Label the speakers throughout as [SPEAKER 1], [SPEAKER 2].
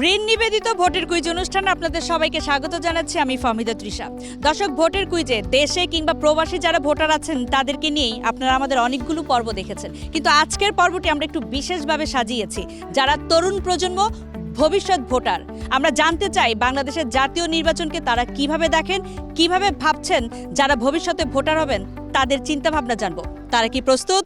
[SPEAKER 1] ঋণ নিবেদিত ভোটের কুইজ অনুষ্ঠানে আপনাদের সবাইকে স্বাগত জানাচ্ছি আমি ফাহমিদা তৃষা। দর্শক, ভোটের কুইজে দেশে কিংবা প্রবাসী যারা ভোটার আছেন তাদেরকে নিয়েই আপনারা আমাদের অনেকগুলো পর্ব দেখেছেন, কিন্তু আজকের পর্বটি আমরা একটু বিশেষভাবে সাজিয়েছি যারা তরুণ প্রজন্ম, ভবিষ্যৎ ভোটার। আমরা জানতে চাই বাংলাদেশের জাতীয় নির্বাচনকে তারা কিভাবে দেখেন, কিভাবে ভাবছেন, যারা ভবিষ্যতে ভোটার হবেন তাদের চিন্তাভাবনা জানবো। তারা কি প্রস্তুত?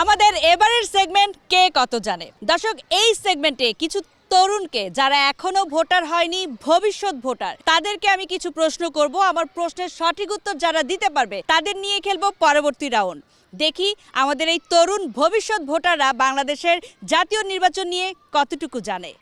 [SPEAKER 1] আমাদের এবারের সেগমেন্ট কে কত জানে। দর্শক, এই সেগমেন্টে কিছু তরুণকে যারা এখনো ভোটার হয়নি, ভবিষ্যৎ ভোটার, তাদেরকে আমি কিছু প্রশ্ন করব। আমার প্রশ্নের সঠিক উত্তর যারা দিতে পারবে তাদের নিয়ে খেলবো পরবর্তী রাউন্ড। দেখি আমাদের এই তরুণ ভবিষ্যৎ ভোটাররা বাংলাদেশের জাতীয় নির্বাচন নিয়ে কতটুকু জানে।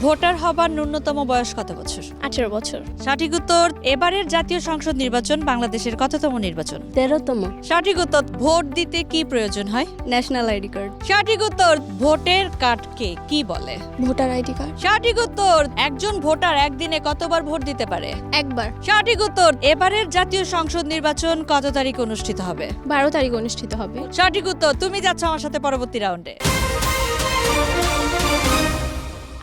[SPEAKER 1] ভোটার হবার ন্যূনতম বয়স কত বছর?
[SPEAKER 2] 18 বছর।
[SPEAKER 1] সঠিক উত্তর। এবারের জাতীয় সংসদ নির্বাচন বাংলাদেশের কততম নির্বাচন?
[SPEAKER 2] 13তম।
[SPEAKER 1] সঠিক উত্তর। ভোট দিতে কি প্রয়োজন হয়?
[SPEAKER 2] National ID card.
[SPEAKER 1] সঠিক উত্তর। ভোটের কার্ডকে কি বলে?
[SPEAKER 2] Voter ID card.
[SPEAKER 1] সঠিক উত্তর। একজন ভোটার একদিনে কতবার ভোট দিতে পারে?
[SPEAKER 2] একবার।
[SPEAKER 1] সঠিক উত্তর। এবারের জাতীয় সংসদ নির্বাচন কত তারিখ অনুষ্ঠিত হবে?
[SPEAKER 2] 12 তারিখ অনুষ্ঠিত হবে।
[SPEAKER 1] সঠিক উত্তর। তুমি যাচ্ছ আমার সাথে পরবর্তী রাউন্ডে।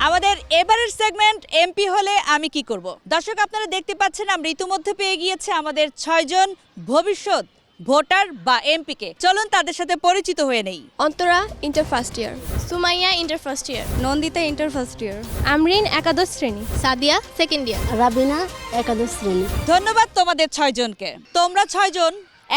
[SPEAKER 1] আমাদের এবারের সেগমেন্ট এমপি হলে আমি কি করব। দর্শক, আপনারা দেখতে পাচ্ছেন আমরা ইতিমধ্যে পেয়ে গিয়েছে আমাদের 6 জন ভবিষ্যৎ ভোটার বা এমপিকে। চলুন তাদের সাথে পরিচিত হয়ে নেই।
[SPEAKER 2] Antara inter first year. Sumaiya inter first year. Nandita inter first year. Amrin একাদশ শ্রেণী। Sadia second year.
[SPEAKER 3] রাবিনা একাদশ শ্রেণী।
[SPEAKER 1] ধন্যবাদ তোমাদের 6 জনকে। তোমরা 6 জন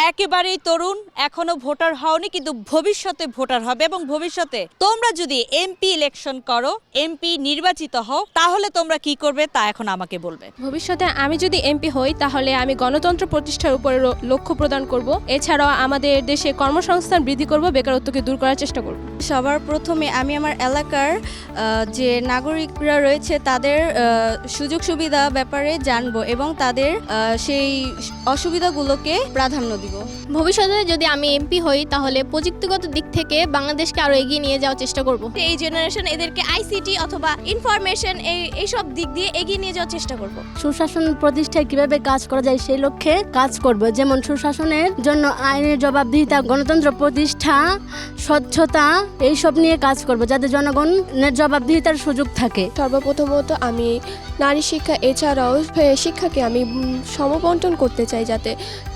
[SPEAKER 1] একেবারেই তরুণ, এখনো ভোটার হওনি, কিন্তু ভবিষ্যতে ভোটার হবে এবং ভবিষ্যতে তোমরা যদি এমপি ইলেকশন করো, এমপি নির্বাচিত হও, তাহলে তোমরা কি করবে তা এখন আমাকে বলবে।
[SPEAKER 4] ভবিষ্যতে আমি যদি এমপি হই তাহলে আমি গণতন্ত্র প্রতিষ্ঠার উপরে লক্ষ্য প্রদান করব। এছাড়াও আমাদের দেশে কর্মসংস্থান বৃদ্ধি করব, বেকারত্বকে দূর করার চেষ্টা করব।
[SPEAKER 2] সবার প্রথমে আমি আমার এলাকার যে নাগরিকরা রয়েছে তাদের সুযোগ সুবিধা ব্যাপারে জানবো এবং তাদের সেই অসুবিধাগুলোকে প্রাধান্য দিব।
[SPEAKER 5] ভবিষ্যতে যদি আমি এমপি হই তাহলে প্রযুক্তিগত দিক থেকে বাংলাদেশকে আরো এগিয়ে নিয়ে যাওয়ার চেষ্টা করব। এই জেনারেশন এদেরকে আইসিটি অথবা ইনফরমেশন এইসব দিক দিয়ে এগিয়ে নিয়ে যাওয়ার চেষ্টা করব।
[SPEAKER 3] সুশাসন প্রতিষ্ঠায় কিভাবে কাজ করা যায় সেই লক্ষ্যে কাজ করব। যেমন সুশাসনের জন্য আইনের জবাবদিহিতা, গণতন্ত্র প্রতিষ্ঠা, স্বচ্ছতা, এইসব নিয়ে কাজ করব যাতে জনগণের জবাবদিহিতার সুযোগ থাকে।
[SPEAKER 6] সর্বপ্রথমত আমি নারী শিক্ষা এছাড়াও শিক্ষাকে আমি সমবন্টন করতে চাই, যাতে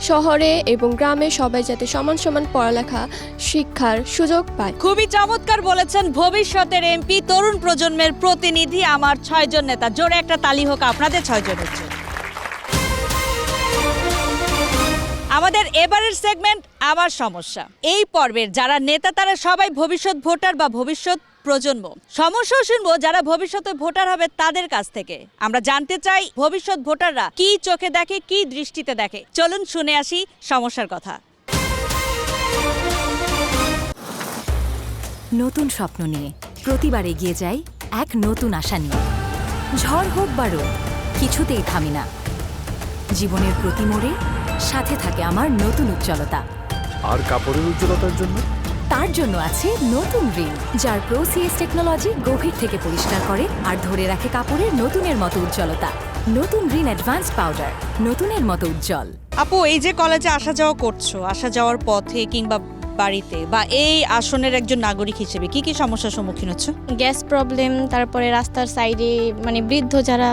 [SPEAKER 6] শহরে এবং গ্রামে সবাই যাতে সমান সমান পড়ালেখা শিক্ষার সুযোগ পায়।
[SPEAKER 1] খুবই চমৎকার বলেছেন ভবিষ্যতের এমপি, তরুণ প্রজন্মের প্রতিনিধি আমার 6 জন নেতা। জোরে একটা তালি হোক আপনাদের 6 জনের জন্য। আমাদের এবারের সেগমেন্ট আমার সমস্যা। এই পর্বের যারা নেতা তারা সবাই ভবিষ্যৎ ভোটার বা ভবিষ্যৎ প্রজন্ম। সমস্যা শুনবো যারা ভবিষ্যতে ভোটার হবে তাদের কাছ থেকে। আমরা জানতে চাই ভবিষ্যৎ ভোটাররা কি চোখে দেখে, কি দৃষ্টিতে দেখে। চলুন শুনে আসি সমস্যার কথা।
[SPEAKER 7] নতুন স্বপ্ন নিয়ে প্রতিবার এগিয়ে যাই এক নতুন আশা নিয়ে। ঝড় হোক বা রোদ, কিছুতেই থামি না। জীবনের প্রতি মোড়ে সাথে থাকে আমার নতুন উজ্জ্বলতা।
[SPEAKER 8] আর কাপড়ের উজ্জ্বলতার জন্য?
[SPEAKER 7] তার জন্য আছে নতুন রিন, যার প্রোসিএস টেকনোলজি গভীর থেকে পরিষ্কার করে আর ধরে রাখে কাপড়ের নতুনের মতো উজ্জ্বলতা। নতুন রিন অ্যাডভান্স পাউডার, নতুনের মতো উজ্জ্বল।
[SPEAKER 1] আপু, এই যে কলেজে আসা যাওয়া করছো, আসা যাওয়ার পথে কিংবা বাড়িতে বা এই আসনের একজন নাগরিক হিসেবে কি কি সমস্যার সম্মুখীন হচ্ছ?
[SPEAKER 5] গ্যাস প্রবলেম, তারপরে রাস্তার সাইডে মানে বৃদ্ধ যারা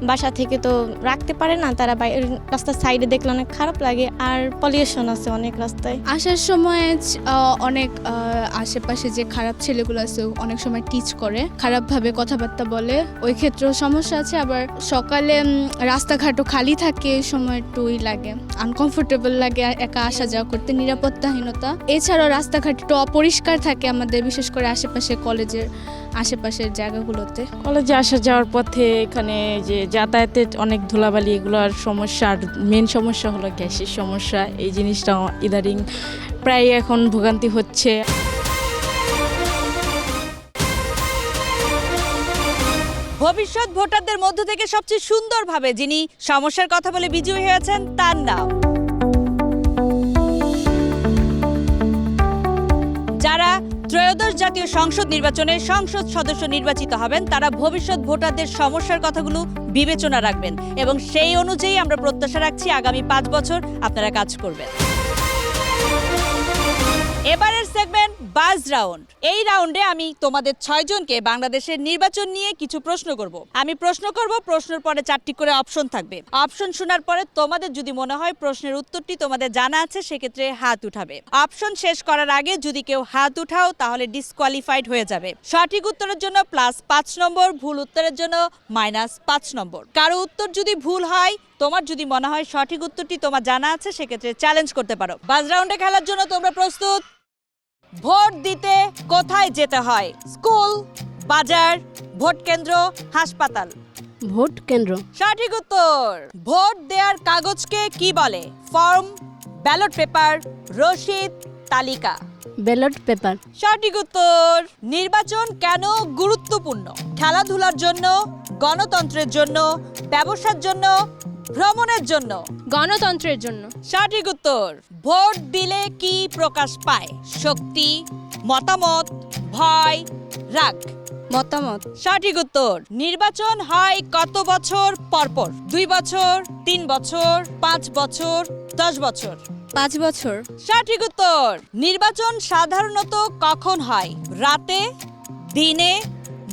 [SPEAKER 5] বাসা থেকে তো রাখতে পারে না, তারা রাস্তার সাইডে দেখলে অনেক খারাপ লাগে। আর পলিউশন আছে অনেক রাস্তায়।
[SPEAKER 9] আসার সময় অনেক আশেপাশে যে খারাপ ছেলেগুলো আছে অনেক সময় টিচ করে, খারাপভাবে কথাবার্তা বলে, ওই ক্ষেত্রেও সমস্যা আছে। আবার সকালে রাস্তাঘাটও খালি থাকে, এই সময় একটুই লাগে, আনকমফোর্টেবল লাগে একা আসা যাওয়া করতে, নিরাপত্তাহীনতা। এছাড়াও রাস্তাঘাট একটু অপরিষ্কার থাকে আমাদের, বিশেষ করে আশেপাশে কলেজের আশেপাশের জায়গাগুলোতে।
[SPEAKER 4] কলেজে আসা যাওয়ার পথে এখানে যে যাতায়াতের অনেক ধুলাবালি, এগুলোর সমস্যা। আর মেন সমস্যা হলো গ্যাসের সমস্যা। এই জিনিসটা ইদারিং প্রায় এখন ভোগান্তি হচ্ছে।
[SPEAKER 1] ভবিষ্যৎ ভোটারদের মধ্য থেকে সবচেয়ে সুন্দরভাবে যিনি সমস্যার কথা বলে বিজয়ী হয়েছেন তার নাম। যারা ত্রয়োদশ জাতীয় সংসদ নির্বাচনে সংসদ সদস্য নির্বাচিত হবেন তারা ভবিষ্যৎ ভোটারদের সমস্যার কথাগুলো বিবেচনা রাখবেন এবং সেই অনুযায়ী আমরা প্রত্যাশা রাখছি আগামী 5 বছর আপনারা কাজ করবেন। এবারের সেগমেন্ট বাজ রাউন্ড। এই রাউন্ডে আমি তোমাদের 6 জনকে বাংলাদেশের নির্বাচন নিয়ে কিছু প্রশ্ন করব। আমি প্রশ্ন করব, প্রশ্নের পরে 4টি করে অপশন থাকবে। অপশন শোনার পরে তোমাদের যদি মনে হয় প্রশ্নের উত্তরটি তোমাদের জানা আছে, সেক্ষেত্রে হাত উঠাবে। অপশন শেষ করার আগে যদি কেউ হাত উঠাও তাহলে ডিসকোয়ালিফাইড হয়ে যাবে। সঠিক উত্তরের জন্য +5 নম্বর, ভুল উত্তরের জন্য -5 নম্বর। কারো উত্তর যদি ভুল হয়, তোমার যদি মনে হয় সঠিক উত্তরটি তোমার জানা আছে, সেক্ষেত্রে চ্যালেঞ্জ করতে পারো। বাজ রাউন্ডে খেলার জন্য তোমরা প্রস্তুত? ভোট দিতে কোথায় যেতে হয়? স্কুল, বাজার, ভোট কেন্দ্র, হাসপাতাল?
[SPEAKER 3] ভোট কেন্দ্র।
[SPEAKER 1] সঠিক উত্তর। ভোট দেওয়ার কাগজকে কি বলে? ফর্ম, ব্যালট পেপার, রসিদ, তালিকা?
[SPEAKER 3] Ballot paper.
[SPEAKER 1] সঠিক উত্তর। নির্বাচন কেন গুরুত্বপূর্ণ? খেলাধুলার জন্য, গণতন্ত্রের জন্য, ব্যবসার জন্য, ভ্রমণের জন্য?
[SPEAKER 5] গণতন্ত্রের জন্য।
[SPEAKER 1] সঠিক উত্তর। ভোট দিলে কি প্রকাশ পায়? শক্তি, মতামত, ভয়, রাগ?
[SPEAKER 2] মতামত।
[SPEAKER 1] সঠিক উত্তর। নির্বাচন হয় কত বছর পর পর? 2 বছর, 3 বছর, 5 বছর, 10 বছর?
[SPEAKER 2] 5 বছর।
[SPEAKER 1] সঠিক উত্তর। নির্বাচন সাধারণত কখন হয়? রাতে, দিনে,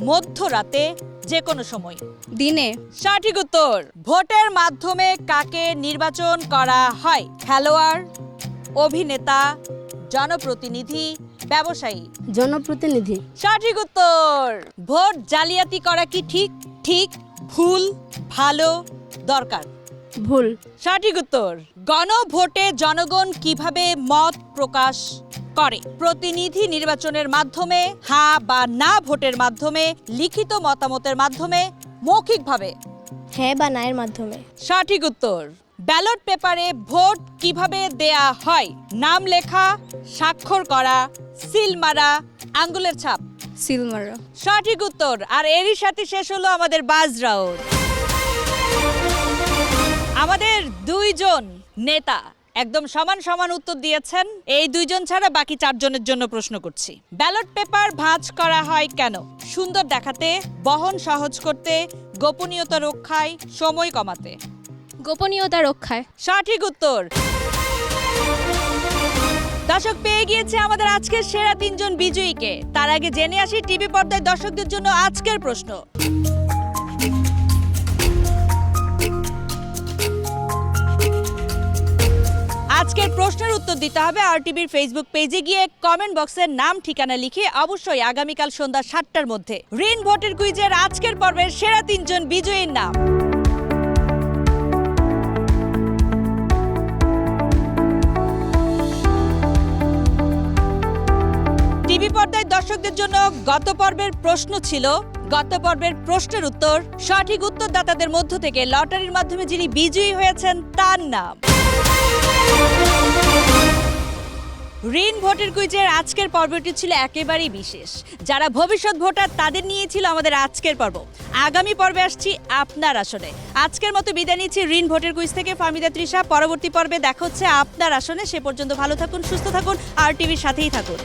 [SPEAKER 1] মধ্যরাতে, যে কোনো সময়?
[SPEAKER 2] দিনে।
[SPEAKER 1] সঠিক উত্তর। ভোটের মাধ্যমে কাকে নির্বাচন করা হয়? খেলোয়াড়, অভিনেতা, জনপ্রতিনিধি, ব্যবসায়ী?
[SPEAKER 3] জনপ্রতিনিধি।
[SPEAKER 1] সঠিক উত্তর। ভোট জালিয়াতি করা কি ঠিক? ঠিক, ভুল, ভালো, দরকার?
[SPEAKER 3] ভুল।
[SPEAKER 1] সঠিক উত্তর। গণভোটে জনগণ কিভাবে মত প্রকাশ করে? প্রতিনিধি নির্বাচনের মাধ্যমে, হ্যাঁ বা না ভোটের মাধ্যমে, লিখিত মতামতের মাধ্যমে, মৌখিকভাবে?
[SPEAKER 5] হ্যাঁ বা না এর মাধ্যমে।
[SPEAKER 1] সঠিক উত্তর। ব্যালট পেপারে ভোট কিভাবে দেয়া হয়? নাম লেখা, স্বাক্ষর করা, সিল মারা, আঙ্গুলের ছাপ?
[SPEAKER 2] সিল মারা।
[SPEAKER 1] সঠিক উত্তর। আর এরই সাথে শেষ হলো আমাদের বাজ রাউন্ড। আমাদের 2 জন নেতা একদম সমান সমান উত্তর দিয়েছেন। এই 2 জন ছাড়া বাকি 4 জনের জন্য প্রশ্ন করছি। ব্যালট পেপার ভাঁজ করা হয় কেন? সুন্দর দেখাতে, বহন সহজ করতে, গোপনীয়তা রক্ষায়, সময় কমাতে?
[SPEAKER 5] গোপনীয়তা রক্ষায়।
[SPEAKER 1] সঠিক উত্তর। দর্শক, পেয়ে গিয়েছে আমাদের আজকের সেরা 3 জন বিজয়ীকে। তার আগে জেনে আসি টিভি পর্দায় দর্শকদের জন্য আজকের প্রশ্ন। আজকের প্রশ্নের উত্তর দিতে হবে আরটিভির ফেসবুক পেজে গিয়ে কমেন্ট বক্সের নাম ঠিকানা লিখে অবশ্যই আগামীকাল সন্ধ্যা 7টার মধ্যে। রিন ভোটের কুইজের আজকের পর্বের সেরা 3 জন বিজয়ীর নাম। টিভি পর্দায় দর্শকদের জন্য গত পর্বের প্রশ্ন ছিল, গত পর্বের প্রশ্নের উত্তর, সঠিক উত্তরদাতাদের মধ্য থেকে লটারির মাধ্যমে যিনি বিজয়ী হয়েছেন তার নাম। রিন ভোটের কুইজের আজকের পর্বটি ছিল একেবারেই বিশেষ। যারা ভবিষ্যৎ ভোটার তাদের নিয়ে ছিল আমাদের আজকের পর্ব। আগামী পর্বে আসছি আপনার আসনে। আজকের মতো বিদায় নিচ্ছি রিন ভোটের কুইজ থেকে ফাহমিদা তৃষা। পরবর্তী পর্বে দেখা হচ্ছে আপনার আসনে। সে পর্যন্ত ভালো থাকুন, সুস্থ থাকুন, আর টিভির সাথেই থাকুন।